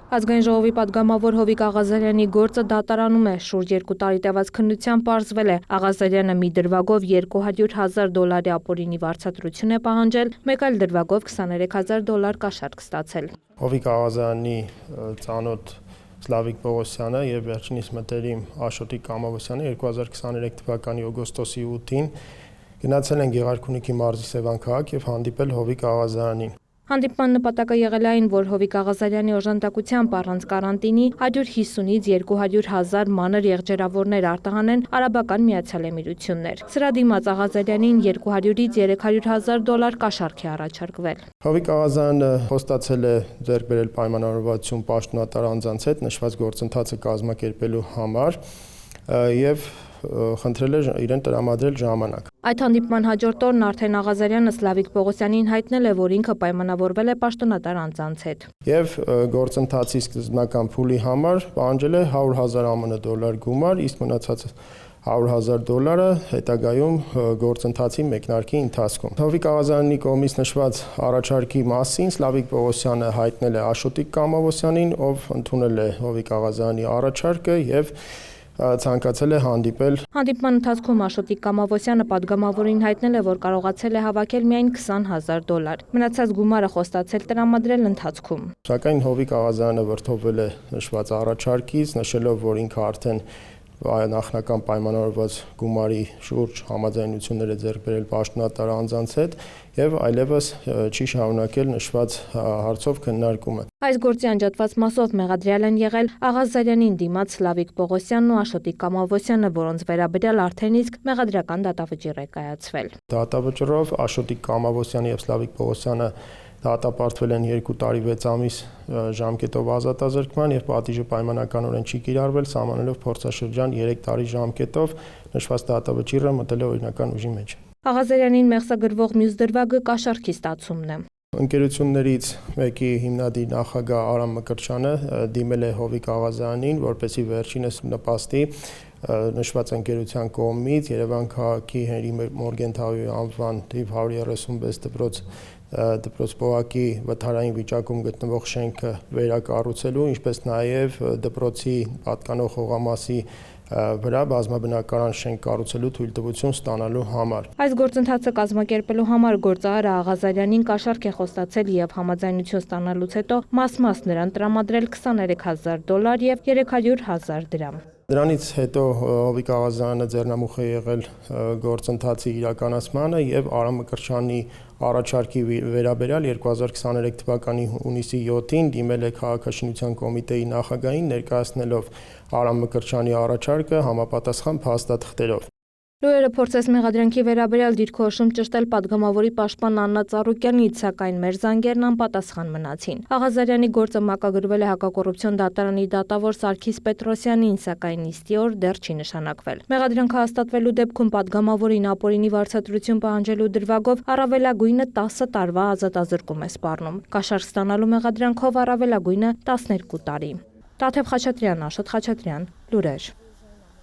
Ազգային ժողովի պատգամավոր Հովիկ Աղազարյանի գործը դատարանում է, շուրջ 2 տարի տևած քննությամբ պարզվել է, Աղազարյանը մի դրվագով $200,000 ապօրինի վարձատրություն է պահանջել, մեկ այլ դրվագով $23,000 կաշառք ստացել։ Հովիկ Աղազարյանի ծանոթ Սլավիկ Պողոսյանը եւ վերջինիս մտերիմ Աշոտիկ Կամավոսյանը 2023 թվականի օգոստոսի 8-ին գնացել են Գեղարքունիքի մարզի Սևան քաղաք եւ հանդիպել Հովիկ Աղազարյանին։ Հանդիպման նպատակը եղել է այն, որ Հովիկ Աղազարյանի օժանդակությամբ առանց կարանտինի 150-ից 200,000 մանր եղջերավորներ արտահանեն Արաբական Միացյալ Էմիրություններ։ Սրա դիմաց Աղազարյանին $200-ից $300,000 կաշառք է առաջարկվել։ Հովիկ Աղազարյանը խոստացել է ձեռք բերել պայմանավորվածություն պաշտոնատար անձանց հետ նշված գործընթացը կազմակերպելու համար եւ խնդրել է իրեն տրամադրել ժամանակ։ Այդ հանդիպման հաջորդ օրն արդեն Աղազարյանը Սլավիկ Պողոսյանին հայտնել է, որ ինքը պայմանավորվել է պաշտոնատար անձանց հետ։ Եվ գործընթացի սկզբնական փուլի համար պահանջել է $100,000 ԱՄՆ գումար, իսկ մնացած $100,000 հետագայում գործընթացի մեկնարկի ընթացքում։ Հովիկ Աղազարյանի կողմից նշված առաջարկի մասին Սլավիկ Պողոսյանը հայտնել է Աշոտիկ Կամավոսյանին, ով ընդունել է Հովիկ Աղազարյանի առաջարկը եւ ցանկացել է հանդիպել։ Հանդիպման ընթացքում Աշոտիկ Կամավոսյանը պատգամավորին հայտնել է, որ կարողացել է հավաքել միայն $20,000։ Մնացած գումարը խոստացել տրամադրել ընթացքում։ Սակայն Հովիկ Աղազարյանը վրդովվել է նշված առաջարկից, նշելով, որ ինքը արդեն նախնական պայմանավորված գումարի շուրջ համաձայնություններ է ձեռք բերել պաշտոնատար անձանց հետ եւ այլևս չի շարունակել նշված հարցով քննարկումը։ Այս գործի անջատված մասով մեղադրյալ են եղել Աղազարյանին դիմաց Սլավիկ Պողոսյանն ու Աշոտիկ Կամավոսյանը, որոնց վերաբերյալ արդեն իսկ մեղադրական դատավճիռ է կայացվել։ Դատավճռով Աշոտիկ Կամավոսյանը եւ Սլավիկ Պողոսյանը դատապարտվել են 2 տարի 6 ամիս ժամկետով ազատազրկման եւ պատիժը պայմանականորեն չի կիրառվել, սահմանելով փորձաշրջան 3 տարի ժամկետով, նշված դատավճիռը մտել է օրինական ուժի մեջ։ Աղազարյանին մեղսագրվող մյուս դրվագը կաշառքի ստացումն է։ Ընկերություններից մեկի հիմնադիր նախագահ Արամ Մկրտչյանը դիմել է Հովիկ Աղազարյանին, որպեսզի վերջինս նպաստի նշված ընկերության կողմից Երևան քաղաքի Հենրի Մորգենթաուի անվան թիվ 136 դպրոց բողոքի վթարային վիճակում գտնվող շենքը վերակառուցելու, ինչպես նաև դպրոցի պատկանող հողամասի վրա բազմաբնակարան շենք կառուցելու թույլտվություն ստանալու համար։ Այս գործընթացը կազմակերպելու համար գործարարը Աղազարյանին կաշառք է խոստացել եւ համաձայնություն ստանալուց հետո մաս-մաս նրան տրամադրել $22,000 եւ $300,000 դրամ։ Դրանից հետո Հովիկ Աղազարյանը ձեռնամուխ է եղել գործընթացի իրականացմանը եւ Արամ Մկրտչյանի առաջարկի վերաբերյալ 2023 թվականի հունիսի 7-ին դիմել է քաղաքաշինության կոմիտեի նախագահին ներկայացնելով Արամ Մկրտչյանի առաջարկը համապատասխան փաստաթղթերով։ Լուրերը փորձեց մեղադրանքի վերաբերյալ դիրքորոշում ճշտել պատգամավորի պաշտպան Աննա Ծառուկյանից, սակայն մեր զանգերն անպատասխան մնացին։ Աղազարյանի գործը մակագրվել է հակակոռուպցիոն դատարանի դատավոր Սարգիս Պետրոսյանին, սակայն նիստի օր դեռ չի նշանակվել։ Մեղադրանքը հաստատվելու դեպքում պատգամավորին ապօրինի վարձատրություն պահանջելու դրվագով առավելագույնը 10 տարվա ազատազրկում է սպառնում։ Կաշառք ստանալու մեղադրանքով առավելագույնը 12 տարի։ Տաթև Խաչատրյան, Աշոտ Խաչատրյան, լուրեր։